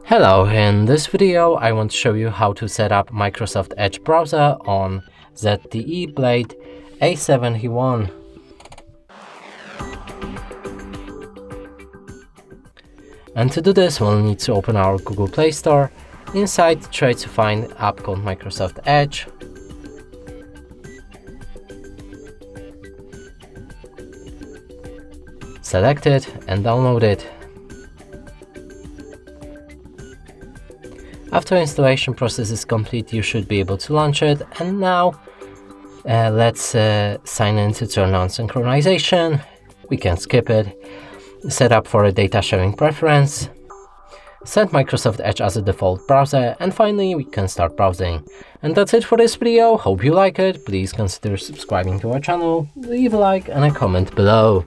Hello, in this video I want to show you how to set up Microsoft Edge browser on ZTE Blade A71. And to do this we'll need to open our Google Play Store. Inside try to find an app called Microsoft Edge. Select it and download it. After installation process is complete, you should be able to launch it. And now let's sign in to turn on synchronization. We can skip it. Set up for a data sharing preference. Set Microsoft Edge as a default browser. And finally, we can start browsing. And that's it for this video. Hope you like it. Please consider subscribing to our channel, leave a like and a comment below.